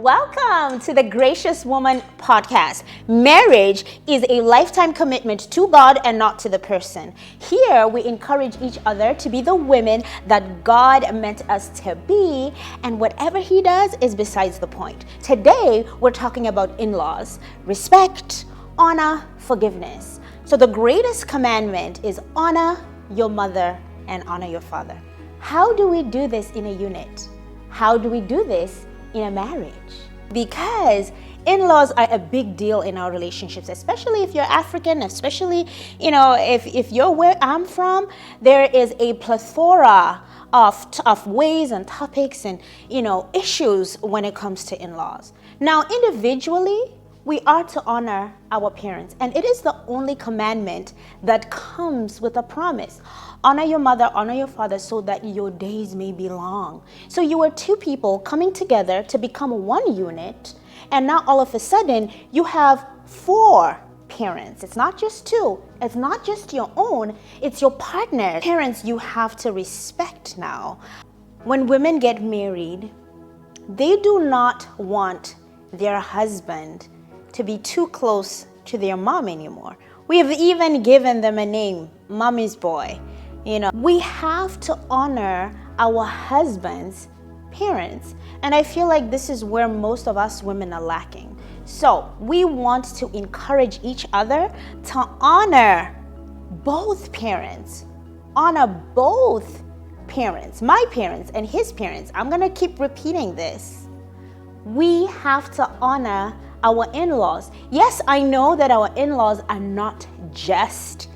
Welcome to the Gracious Woman podcast. Marriage is a lifetime commitment to God and not to the person. Here, we encourage each other to be the women that God meant us to be, and whatever He does is besides the point. Today, we're talking about in-laws, respect, honor, forgiveness. So the greatest commandment is honor your mother and honor your father. How do we do this in a unit? How do we do this in a marriage? Because in-laws are a big deal in our relationships, especially if you're African, especially, if you're where I'm from, there is a plethora of ways and topics and, issues when it comes to in-laws. Now, individually, we are to honor our parents, and it is the only commandment that comes with a promise. Honor your mother, honor your father, so that your days may be long. So you are two people coming together to become one unit, and now all of a sudden you have four parents. It's not just two. It's not just your own. It's your partner. Parents you have to respect now. When women get married, they do not want their husband to be too close to their mom anymore. We have even given them a name, Mommy's Boy. We have to honor our husband's parents. And I feel like this is where most of us women are lacking. So we want to encourage each other to honor both parents. Honor both parents, my parents and his parents. I'm going to keep repeating this. We have to honor our in-laws. Yes, I know that our in-laws are not just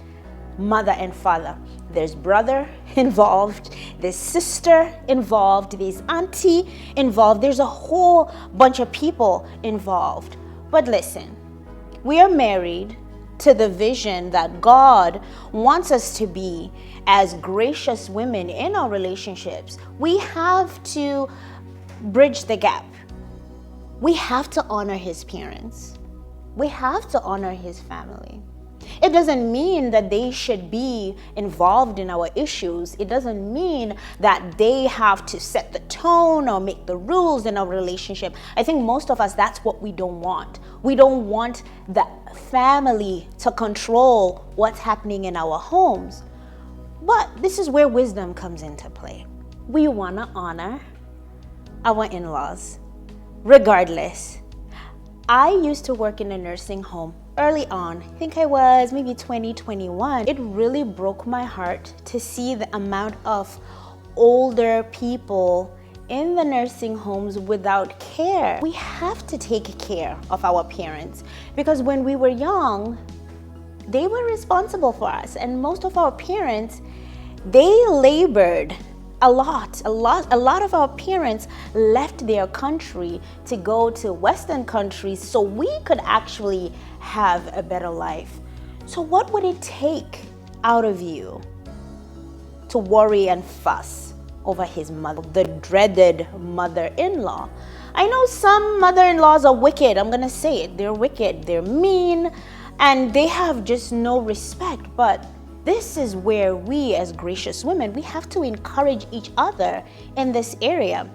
mother and father. There's brother involved, there's sister involved, there's auntie involved, there's a whole bunch of people involved. But listen, we are married to the vision that God wants us to be as gracious women in our relationships. We have to bridge the gap. We have to honor his parents. We have to honor his family. It doesn't mean that they should be involved in our issues. It doesn't mean that they have to set the tone or make the rules in our relationship. I think most of us, that's what we don't want. We don't want the family to control what's happening in our homes. But this is where wisdom comes into play. We want to honor our in-laws, regardless. I used to work in a nursing home early on. I think I was maybe 2021. It really broke my heart to see the amount of older people in the nursing homes without care. We have to take care of our parents because when we were young, they were responsible for us. And most of our parents, they labored a lot of our parents left their country to go to Western countries so we could actually have a better life. So what would it take out of you to worry and fuss over his mother, the dreaded mother-in-law? I know some mother-in-laws are wicked. I'm gonna say it. They're wicked, they're mean, and they have just no respect. But this is where we as gracious women, we have to encourage each other in this area.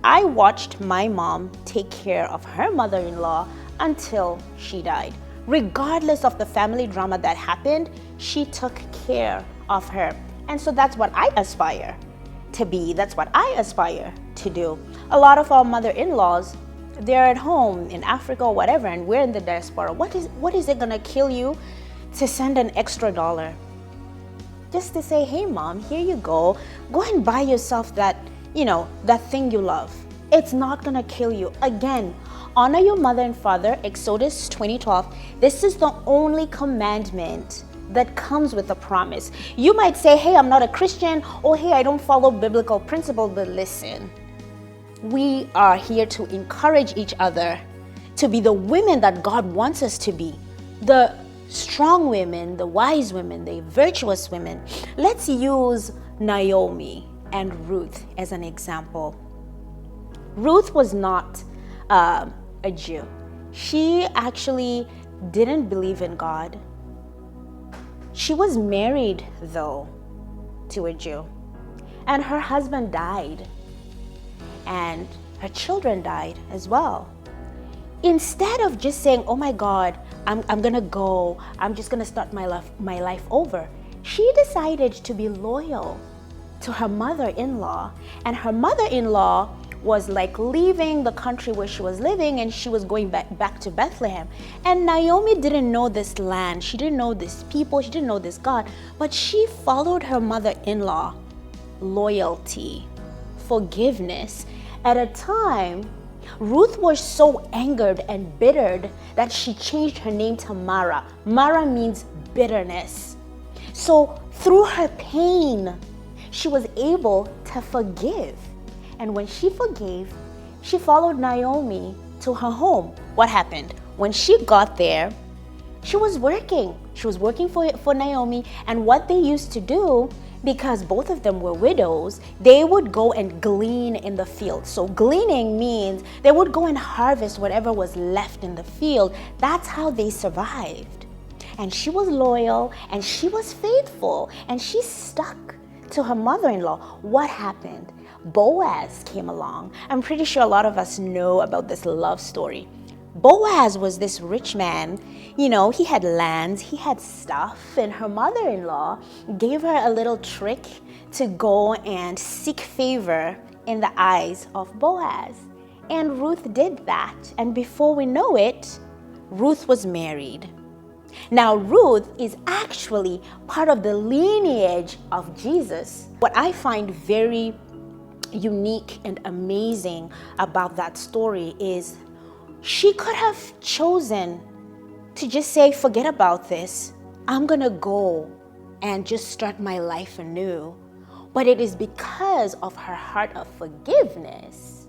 I watched my mom take care of her mother-in-law until she died. Regardless of the family drama that happened, she took care of her. And so that's what I aspire to be. That's what I aspire to do. A lot of our mother-in-laws, they're at home in Africa or whatever, and we're in the diaspora. What is it gonna kill you to send an extra $1? Just to say, hey mom, here you go. Go and buy yourself that thing you love. It's not gonna kill you. Again, honor your mother and father, Exodus 20:12. This is the only commandment that comes with a promise. You might say, hey, I'm not a Christian, or hey, I don't follow biblical principle, but listen, we are here to encourage each other to be the women that God wants us to be. The strong women, the wise women, the virtuous women. Let's use Naomi and Ruth as an example. Ruth was not a Jew. She actually didn't believe in God. She was married, though, to a Jew. And her husband died. And her children died as well. instead of just saying, oh my God, I'm gonna go, I'm just gonna start my life over, she decided to be loyal to her mother-in-law. And her mother-in-law was like leaving the country where she was living, and she was going back to Bethlehem. And Naomi didn't know this land, she didn't know these people, she didn't know this God, but she followed her mother-in-law. Loyalty, forgiveness. At a time, Ruth was so angered and bittered that she changed her name to Mara. Mara means bitterness. So through her pain, she was able to forgive. And when she forgave, she followed Naomi to her home. What happened? When she got there, she was working. She was working for Naomi. And what they used to do, because both of them were widows, they would go and glean in the field. So gleaning means they would go and harvest whatever was left in the field. That's how they survived. And she was loyal and she was faithful and she stuck to her mother-in-law. What happened? Boaz came along. I'm pretty sure a lot of us know about this love story. Boaz was this rich man. You know, he had lands, he had stuff, and her mother-in-law gave her a little trick to go and seek favor in the eyes of Boaz. And Ruth did that. And before we know it, Ruth was married. Now, Ruth is actually part of the lineage of Jesus. What I find very unique and amazing about that story is she could have chosen to just say, forget about this. I'm gonna go and just start my life anew. But it is because of her heart of forgiveness,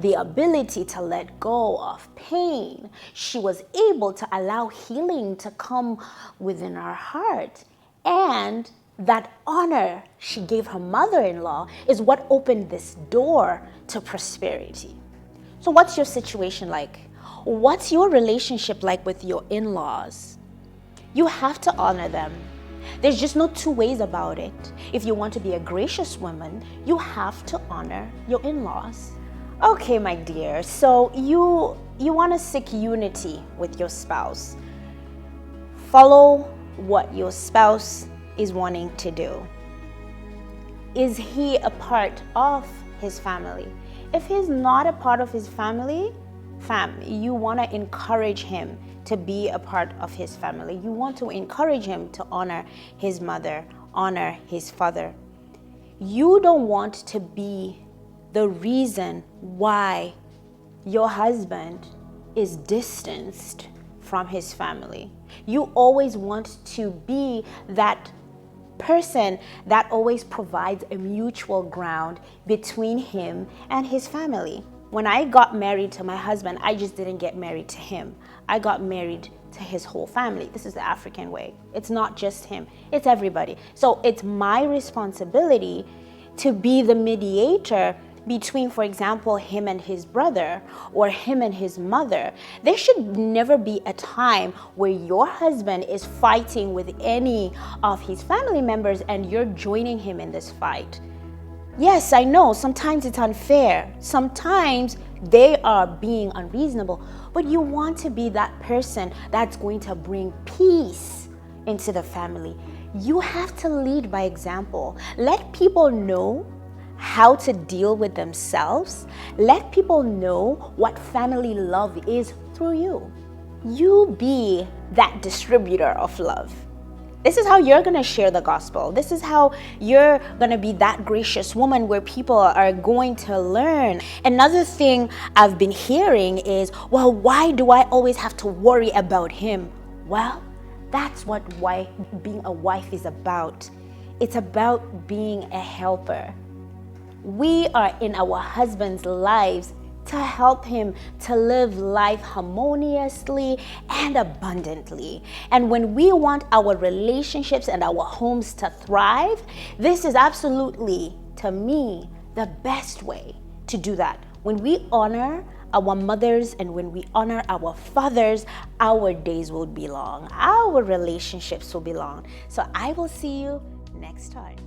the ability to let go of pain, she was able to allow healing to come within her heart. And that honor she gave her mother-in-law is what opened this door to prosperity. So what's your situation like? What's your relationship like with your in-laws? You have to honor them. There's just no two ways about it. If you want to be a gracious woman, you have to honor your in-laws. Okay, my dear, so you want to seek unity with your spouse. Follow what your spouse is wanting to do. Is he a part of his family? If he's not a part of his family, you want to encourage him to be a part of his family. You want to encourage him to honor his mother, honor his father. You don't want to be the reason why your husband is distanced from his family. You always want to be that person that always provides a mutual ground between him and his family. When I got married to my husband, I just didn't get married to him. I got married to his whole family. This is the African way. It's not just him, it's everybody. So it's my responsibility to be the mediator between, for example, him and his brother or him and his mother. There should never be a time where your husband is fighting with any of his family members and you're joining him in this fight. Yes, I know, sometimes it's unfair. Sometimes they are being unreasonable, but you want to be that person that's going to bring peace into the family. You have to lead by example. Let people know how to deal with themselves. Let people know what family love is through you. You be that distributor of love. This is how you're going to share the gospel. This is how you're going to be that gracious woman where people are going to learn. Another thing I've been hearing is, well, why do I always have to worry about him? Well, that's what being a wife is about. It's about being a helper. We are in our husband's lives to help him to live life harmoniously and abundantly. And when we want our relationships and our homes to thrive, this is absolutely, to me, the best way to do that. When we honor our mothers and when we honor our fathers, our days will be long. Our relationships will be long. So I will see you next time.